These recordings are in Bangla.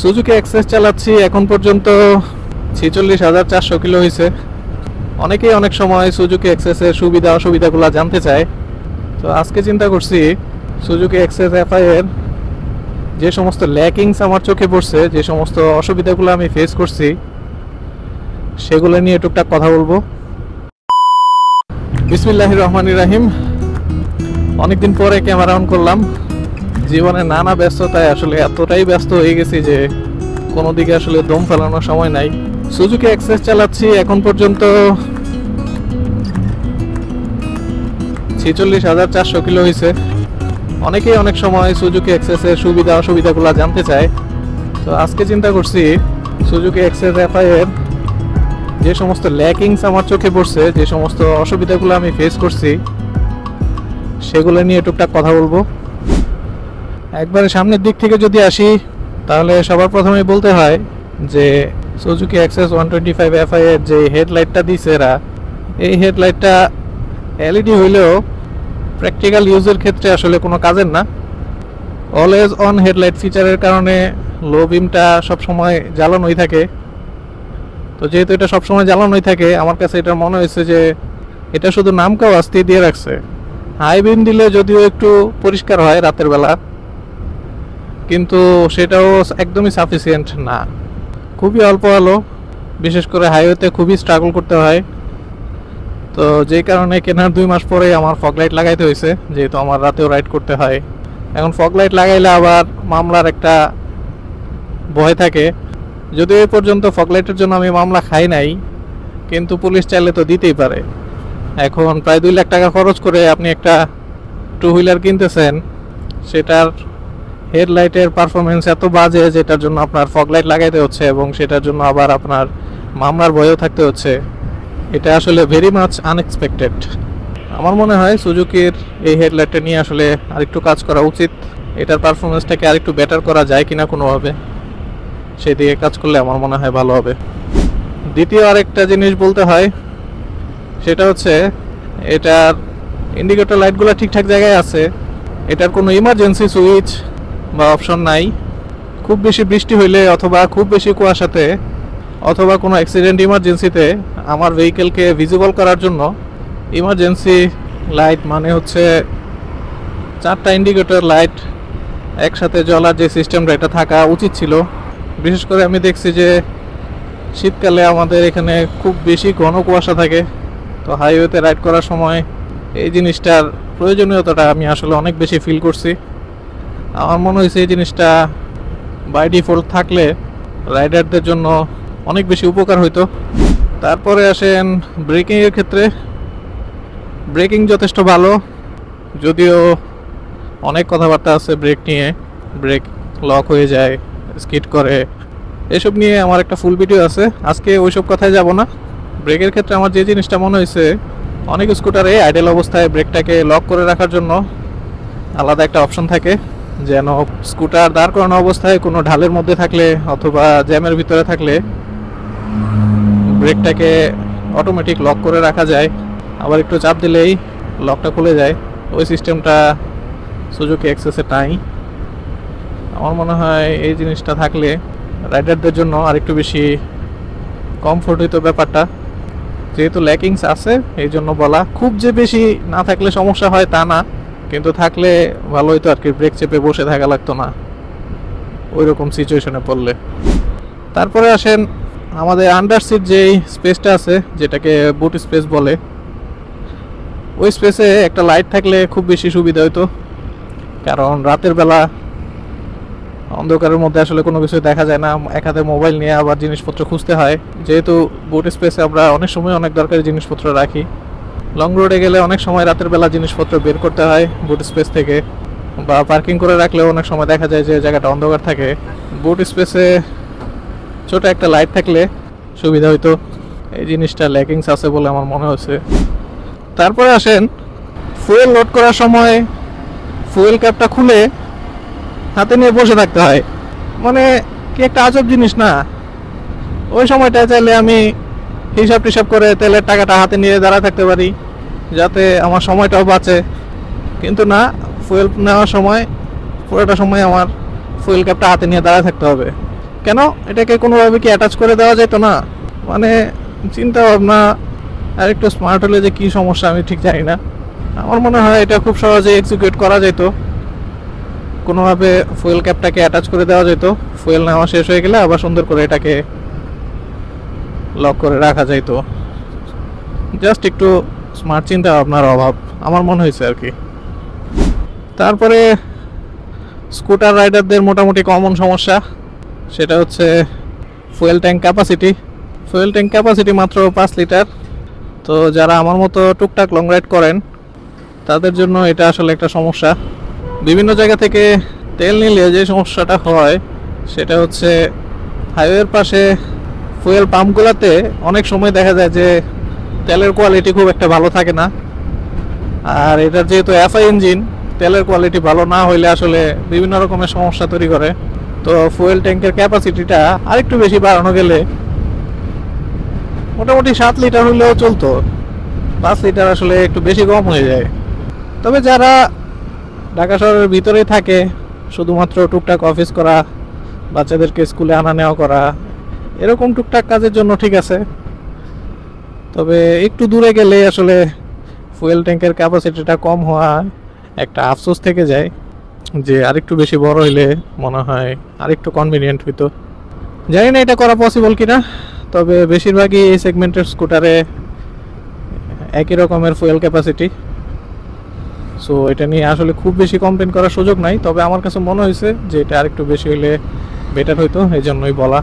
সুজুকি এক্সেস চালাচ্ছি, এখন পর্যন্ত 46,400 কিলো হয়েছে। অনেকেই অনেক সময় সুজুকি এক্সেসের সুবিধা অসুবিধাগুলো জানতে চায়। তো আজকে চিন্তা করছি সুজুকি এক্সেস এফআই এর যে সমস্ত ল্যাকিংস আমার চোখে পড়ছে, যে সমস্ত অসুবিধাগুলো আমি ফেস করছি, সেগুলো নিয়ে টুকটাক কথা বলবো। বিসমিল্লাহির রহমানির রহিম। অনেকদিন পরে ক্যামেরা অন করলাম। জীবনে নানা ব্যস্ততায় আসলে এতটাই ব্যস্ত হয়ে গেছি যে কোনো দিকে আসলে দম ফেলানোর সময় নাই। সুজুকি এক্সেস চালাচ্ছি, এখন পর্যন্ত 46,400 কিলো হয়েছে। অনেকেই অনেক সময় সুজুকি এক্সেসের সুবিধা অসুবিধাগুলো জানতে চায়। তো আজকে চিন্তা করছি সুজুকি এক্সেস এফআই এর যে সমস্ত ল্যাকিংস আমার চোখে পড়ছে, যে সমস্ত অসুবিধাগুলো আমি ফেস করছি, সেগুলো নিয়ে টুকটাক কথা বলবো। একবারে সামনের দিক থেকে যদি আসি, তাহলে সবার প্রথমে বলতে হয় যে সুজুকি এক্সেস 125 এফআই এর যে হেডলাইটটা দিছে এরা, এই হেডলাইটটা এলইডি হইলেও প্র্যাকটিক্যাল ইউজের ক্ষেত্রে আসলে কোনো কাজের না। অলওয়েজ অন হেডলাইট ফিচারের কারণে লো বিমটা সবসময় জ্বালানোই থাকে। তো যেহেতু এটা সবসময় জ্বালানোই থাকে, আমার কাছে এটা মনে হয়েছে যে এটা শুধু নামকাও আস্তে দিয়ে রাখছে। হাই বিম দিলে যদিও একটু পরিষ্কার হয় রাতের বেলা, কিন্তু সেটাও একদমই সাফিসিয়েন্ট না, খুবই অল্প আলো। বিশেষ করে হাইওয়েতে খুবই স্ট্রাগল করতে হয়। তো যেই কারণে কেনার 2 মাস পরে আমার ফগ লাইট লাগাইতে হয়েছে, যেহেতু আমার রাতেও রাইড করতে হয়। এখন ফগ লাইট লাগাইলে আবার মামলার একটা ভয় থাকে। যদিও এই পর্যন্ত ফগ লাইটের জন্য আমি মামলা খাই নাই, কিন্তু পুলিশ চাইলে তো দিতেই পারে। এখন প্রায় 2 লাখ টাকা খরচ করে আপনি একটা 2 হুইলার কিনতেছেন, সেটার হেডলাইটের পারফরমেন্স এত বাজে যেটার জন্য আপনার ফগ লাইট লাগাইতে হচ্ছে, এবং সেটার জন্য আবার আপনার মামলার ভয়ও থাকতে হচ্ছে। এটা আসলে ভেরি মাচ আনএক্সপেক্টেড। আমার মনে হয় সুজুকির এই হেডলাইটটা নিয়ে আসলে আরেকটু কাজ করা উচিত। এটার পারফরমেন্সটাকে আরেকটু বেটার করা যায় কিনা কোনোভাবে, সেদিকে কাজ করলে আমার মনে হয় ভালো হবে। দ্বিতীয় আরেকটা জিনিস বলতে হয়, সেটা হচ্ছে এটার ইন্ডিকেটর লাইটগুলো ঠিকঠাক জায়গায় আছে। এটার কোনো ইমার্জেন্সি সুইচ বা অপশন নাই। খুব বেশি বৃষ্টি হইলে অথবা খুব বেশি কুয়াশাতে অথবা কোনো অ্যাক্সিডেন্ট ইমার্জেন্সিতে আমার ভেহিকেলকে ভিজিবল করার জন্য ইমার্জেন্সি লাইট মানে হচ্ছে 4টা ইন্ডিকেটর লাইট একসাথে জ্বলার যে সিস্টেমটা, এটা থাকা উচিত ছিল। বিশেষ করে আমি দেখছি যে শীতকালে আমাদের এখানে খুব বেশি ঘন কুয়াশা থাকে। তো হাইওয়েতে রাইড করার সময় এই জিনিসটার প্রয়োজনীয়তাটা আমি আসলে অনেক বেশি ফিল করছি। আমার মনে হয়েছে এই জিনিসটা বাই ডিফল্ট থাকলে রাইডারদের জন্য অনেক বেশি উপকার হইতো। তারপরে আসেন ব্রেকিংয়ের ক্ষেত্রে। ব্রেকিং যথেষ্ট ভালো, যদিও অনেক কথাবার্তা আছে ব্রেক নিয়ে। ব্রেক লক হয়ে যায়, স্কিড করে, এসব নিয়ে আমার একটা ফুল ভিডিও আছে। আজকে ওইসব কথায় যাব না। ব্রেকের ক্ষেত্রে আমার যে জিনিসটা মনে হয়েছে, অনেক স্কুটারে আইডেল অবস্থায় ব্রেকটাকে লক করে রাখার জন্য আলাদা একটা অপশন থাকে, যেন স্কুটার দাঁড় করানো অবস্থায় কোনো ঢালের মধ্যে থাকলে অথবা জ্যামের ভিতরে থাকলে ব্রেকটাকে অটোমেটিক লক করে রাখা যায়। আবার একটু চাপ দিলেই লকটা খুলে যায়। ওই সিস্টেমটা সুজুকি এক্সেসে নাই। আমার মনে হয় এই জিনিসটা থাকলে রাইডারদের জন্য আরেকটু বেশি কমফোর্ট হইতো ব্যাপারটা। যেহেতু ল্যাকিংস আছে এই জন্য বলা। খুব যে বেশি না থাকলে সমস্যা হয় তা না, কিন্তু থাকলে ভালো হইতো আর কি। ব্রেক চেপে বসে থাকা লাগতো না ওই রকম সিচুয়েশনে পড়লে। তারপরে আসেন আমাদের আন্ডার সিট যেই স্পেসটা আছে, যেটাকে বুট স্পেস বলে, ওই স্পেসে একটা লাইট থাকলে খুব বেশি সুবিধা হইতো। কারণ রাতের বেলা অন্ধকারের মধ্যে আসলে কোনো কিছু দেখা যায় না। এক হাতে মোবাইল নিয়ে আবার জিনিসপত্র খুঁজতে হয়। যেহেতু বুট স্পেসে আমরা অনেক সময় অনেক দরকারি জিনিসপত্র রাখি, লং রোডে গেলে অনেক সময় রাতের বেলা জিনিসপত্র বের করতে হয় বুট স্পেস থেকে, বা পার্কিং করে রাখলেও অনেক সময় দেখা যায় যে জায়গাটা অন্ধকার থাকে। বুট স্পেসে ছোট একটা লাইট থাকলে সুবিধা হইতো। এই জিনিসটা ল্যাকিংস আছে বলে আমার মনে হয়েছে। তারপরে আসেন ফুয়েল লোড করার সময় ফুয়েল ক্যাপটা খুলে হাতে নিয়ে বসে থাকতে হয়। মানে কি একটা আজব জিনিস না? ওই সময়টায় চাইলে আমি হিসাব টিসাব করে তেলের টাকাটা হাতে নিয়ে দাঁড়ায় থাকতে পারি, যাতে আমার সময়টাও বাঁচে। কিন্তু না, ফুয়েল নেওয়ার সময় পুরোটা সময় আমার ফুয়েল ক্যাপটা হাতে নিয়ে দাঁড়ায় থাকতে হবে। কেন এটাকে কোনোভাবে কি অ্যাটাচ করে দেওয়া যেত না? মানে চিন্তা ভাবনা আর একটু স্মার্ট হলে যে কী সমস্যা আমি ঠিক জানি না। আমার মনে হয় এটা খুব সহজে এক্সিকিউট করা যেত, কোনোভাবে ফুয়েল ক্যাপটাকে অ্যাটাচ করে দেওয়া যেত, ফুয়েল নেওয়া শেষ হয়ে গেলে আবার সুন্দর করে এটাকে লক করে রাখা যেত। জাস্ট একটু স্মার্ট চিন্তা ভাবনার অভাব আমার মনে হয়েছে আর কি। তারপরে স্কুটার রাইডারদের মোটামুটি কমন সমস্যা, সেটা হচ্ছে fuel tank capacity. Fuel tank capacity মাত্র 5 লিটার। তো যারা আমার মতো টুকটাক লং রাইড করেন তাদের জন্য এটা আসলে একটা সমস্যা। বিভিন্ন জায়গা থেকে তেল নিলে যে সমস্যাটা হয় সেটা হচ্ছে হাইওয়ের পাশে ফুয়েল পাম্পগুলোতে অনেক সময় দেখা যায় যে তেলের কোয়ালিটি খুব একটা ভালো থাকে না। আর এটার যেহেতু এফআই ইঞ্জিন, তেলের কোয়ালিটি ভালো না হইলে আসলে বিভিন্ন রকমের সমস্যা তৈরি করে। তো ফুয়েল ট্যাঙ্কের ক্যাপাসিটিটা আরেকটু বেশি বাড়ানো গেলে মোটামুটি 7 লিটার হলেও চলতো। 5 লিটার আসলে একটু বেশি কম হয়ে যায়। তবে যারা ঢাকা শহরের ভিতরেই থাকে, শুধুমাত্র টুকটাক অফিস করা, বাচ্চাদেরকে স্কুলে আনা নেওয়া করা, এরকম টুকটাক কাজের জন্য ঠিক আছে। তবে একটু দূরে গেলে আসলে ফুয়েল ট্যাঙ্কের ক্যাপাসিটিটা কম হওয়া একটা আফসোস থেকে যায়, যে আরেকটু বেশি বড় হইলে মনে হয় আরেকটু কনভিনিয়েন্ট হইতো। জানি না এটা করা পসিবল কিনা, তবে বেশিরভাগই এই সেগমেন্টের স্কুটারে একই রকমের ফুয়েল ক্যাপাসিটি। সো এটা নিয়ে আসলে খুব বেশি কমপ্লেন করার সুযোগ নাই। তবে আমার কাছে মনে হয়েছে যে এটা আরেকটু বেশি হইলে বেটার হইতো, এই জন্যই বলা।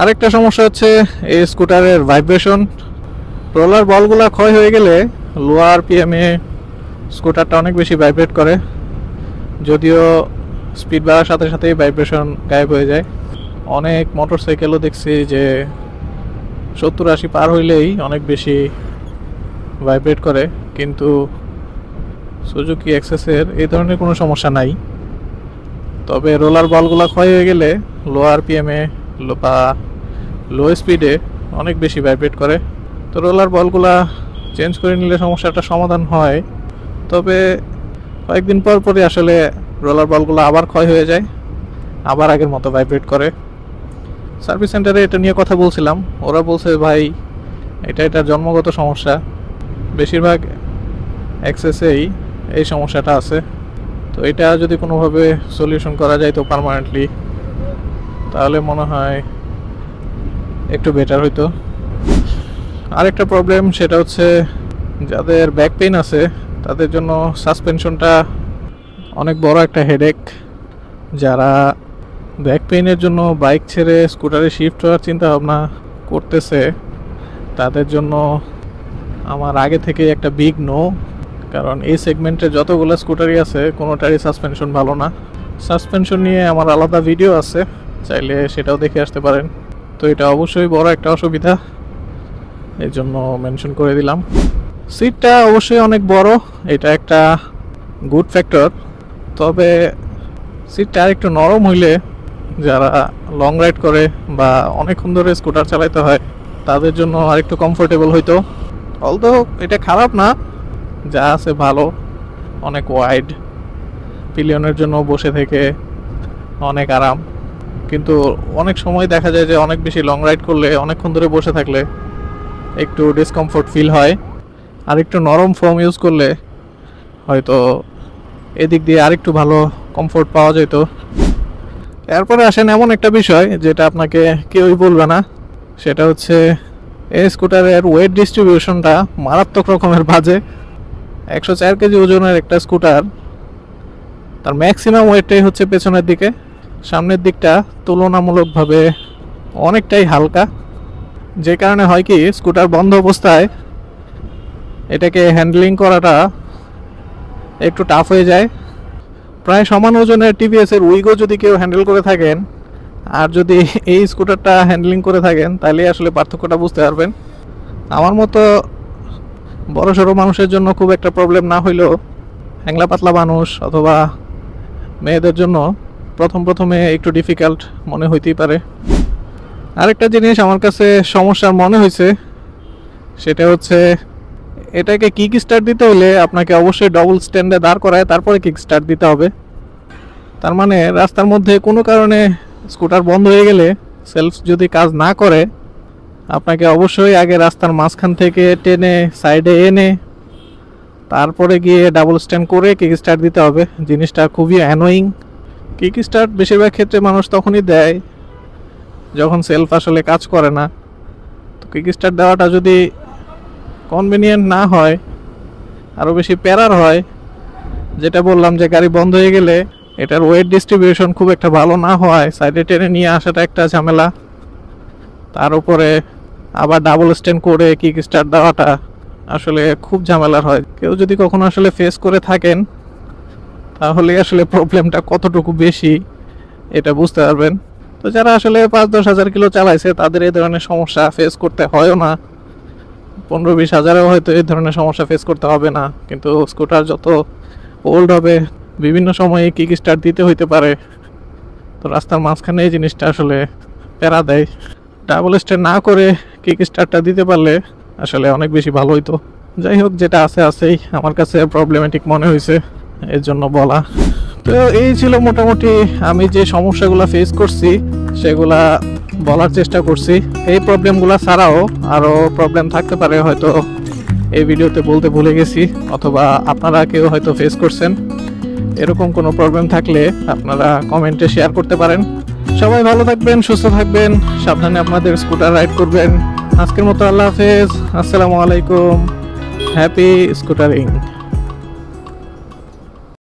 আরেকটা সমস্যা হচ্ছে এই স্কুটারের ভাইব্রেশন। রোলার বলগুলা ক্ষয় হয়ে গেলে লো আরপিএমে স্কুটারটা অনেক বেশি ভাইব্রেট করে, যদিও স্পিড বাড়ার সাথে সাথেই ভাইব্রেশন গায়েব হয়ে যায়। অনেক মোটরসাইকেলও দেখছি যে 70-80 পার হইলেই অনেক বেশি ভাইব্রেট করে, কিন্তু সুজুকি এক্সেসের এই ধরনের কোনো সমস্যা নাই। তবে রোলার বলগুলো ক্ষয় হয়ে গেলে লো আরপিএমে বা লো স্পিডে অনেক বেশি ভাইব্রেট করে। তো রোলার বলগুলা চেঞ্জ করে নিলে সমস্যাটা সমাধান হয়। তবে কয়েকদিন পর পরই আসলে রোলার বলগুলো আবার ক্ষয় হয়ে যায়, আবার আগের মতো ভাইব্রেট করে। সার্ভিস সেন্টারে এটা নিয়ে কথা বলছিলাম, ওরা বলছে ভাই এটা জন্মগত সমস্যা, বেশিরভাগ অ্যাক্সেসেই এই সমস্যাটা আছে। তো এটা যদি কোনোভাবে সলিউশন করা যায় তো পার্মানেন্টলি, তাহলে মনে হয় একটু বেটার হইতো। আরেকটা প্রবলেম সেটা হচ্ছে যাদের ব্যাক পেইন আছে তাদের জন্য সাসপেনশনটা অনেক বড় একটা হেডেক। যারা ব্যাক পেইনের জন্য বাইক ছেড়ে স্কুটারে শিফট হওয়ার চিন্তা ভাবনা করতেছে তাদের জন্য আমার আগে থেকে একটা বিগ নো। কারণ এই সেগমেন্টে যতগুলো স্কুটারই আছে কোনোটারই সাসপেনশন ভালো না। সাসপেনশন নিয়ে আমার আলাদা ভিডিও আছে, চাইলে সেটাও দেখে আসতে পারেন। তো এটা অবশ্যই বড় একটা অসুবিধা, এই জন্য মেনশন করে দিলাম। সিটটা অবশ্যই অনেক বড়, এটা একটা গুড ফ্যাক্টর। তবে সিটটা আরেকটু নরম হইলে যারা লং রাইড করে বা অনেকক্ষণ ধরে স্কুটার চালাতে হয় তাদের জন্য আরেকটু কমফোর্টেবল হইতো। অলদো এটা খারাপ না, যা আছে ভালো, অনেক ওয়াইড, পিলিয়নের জন্য বসে থেকে অনেক আরাম। কিন্তু অনেক সময় দেখা যায় যে অনেক বেশি লং রাইড করলে, অনেকক্ষণ ধরে বসে থাকলে একটু ডিসকমফোর্ট ফিল হয়। আর একটু নরম ফোম ইউজ করলে হয়তো এদিক দিয়ে আরেকটু ভালো কমফোর্ট পাওয়া যেত। এরপরে আসেন এমন একটা বিষয় যেটা আপনাকে কেউই বলবে না, সেটা হচ্ছে এই স্কুটারের ওয়েট ডিস্ট্রিবিউশনটা মারাত্মক রকমের বাজে। 104 কেজি ওজনের একটা স্কুটার, তার ম্যাক্সিমাম ওয়েটটাই হচ্ছে পেছনের দিকে, সামনের দিকটা তুলনামূলকভাবে অনেকটাই হালকা। যে কারণে হয় কি, স্কুটার বন্ধ অবস্থায় এটাকে হ্যান্ডলিং করাটা একটু টাফ হয়ে যায়। প্রায় সমান ওজনের টিভিএসের উইগো যদি কেউ হ্যান্ডেল করে থাকেন আর যদি এই স্কুটারটা হ্যান্ডলিং করে থাকেন তাহলে আসলে পার্থক্যটা বুঝতে পারবেন। আমার মতো বড়সড় মানুষের জন্য খুব একটা প্রবলেম না হইলেও হ্যাংলা পাতলা মানুষ অথবা মেয়েদের জন্য প্রথমে একটু ডিফিকাল্ট মনে হইতেই পারে। আরেকটা জিনিস আমার কাছে সমস্যার মনে হয়েছে, সেটা হচ্ছে এটাকে কিক স্টার্ট দিতে হলে আপনাকে অবশ্যই ডবল স্ট্যান্ডে দাঁড় করায় তারপরে কিক স্টার্ট দিতে হবে। তার মানে রাস্তার মধ্যে কোনো কারণে স্কুটার বন্ধ হয়ে গেলে সেলফ যদি কাজ না করে আপনাকে অবশ্যই আগে রাস্তার মাঝখান থেকে টেনে সাইডে এনে তারপরে গিয়ে ডাবল স্ট্যান্ড করে কিক স্টার্ট দিতে হবে। জিনিসটা খুবই অ্যানোয়িং। কিক স্টার্ট বেশিরভাগ ক্ষেত্রে মানুষ তখনই দেয় যখন সেলফ আসলে কাজ করে না। তো কিক স্টার্ট দেওয়াটা যদি কনভিনিয়েন্ট না হয়, আরও বেশি প্যারার হয়, যেটা বললাম যে গাড়ি বন্ধ হয়ে গেলে এটার ওয়েট ডিস্ট্রিবিউশন খুব একটা ভালো না হওয়ায় সাইডে টেনে নিয়ে আসাটা একটা ঝামেলা, তার উপরে আবার ডাবল স্ট্যান্ড করে কিক স্টার্ট দেওয়াটা আসলে খুব ঝামেলার হয়। কেউ যদি কখনো আসলে ফেস করে থাকেন তাহলে আসলে প্রবলেমটা কতটুকু বেশি এটা বুঝতে পারবেন। তো যারা আসলে 5-10 হাজার কিলো চালাইছে তাদের এই ধরনের সমস্যা ফেস করতে হয়ও না, 15-20 হাজারেও হয়তো এই ধরনের সমস্যা ফেস করতে হবে না। কিন্তু স্কুটার যত ওল্ড হবে বিভিন্ন সময়ে কিক স্টার্ট দিতে হইতে পারে, তো রাস্তার মাঝখানে এই জিনিসটা আসলে প্যারা দেয়। ডাবল স্ট্যান্ড না করে কিক স্টার্টটা দিতে পারলে আসলে অনেক বেশি ভালো হইতো। যাই হোক, যেটা আছেই আমার কাছে প্রবলেমেটিক মনে হয়েছে, এর জন্য বলা। তো এই ছিল মোটামুটি আমি যে সমস্যাগুলো ফেস করছি সেগুলা বলার চেষ্টা করছি। এই প্রবলেমগুলো ছাড়াও আরও প্রবলেম থাকতে পারে, হয়তো এই ভিডিওতে বলতে ভুলে গেছি, অথবা আপনারা কেউ হয়তো ফেস করছেন। এরকম কোনো প্রবলেম থাকলে আপনারা কমেন্টে শেয়ার করতে পারেন। সবাই ভালো থাকবেন, সুস্থ থাকবেন, সাবধানে আপনাদের স্কুটার রাইড করবেন। আজকের মতো আল্লাহ হাফেজ, আসসালামু আলাইকুম, হ্যাপি স্কুটারিং।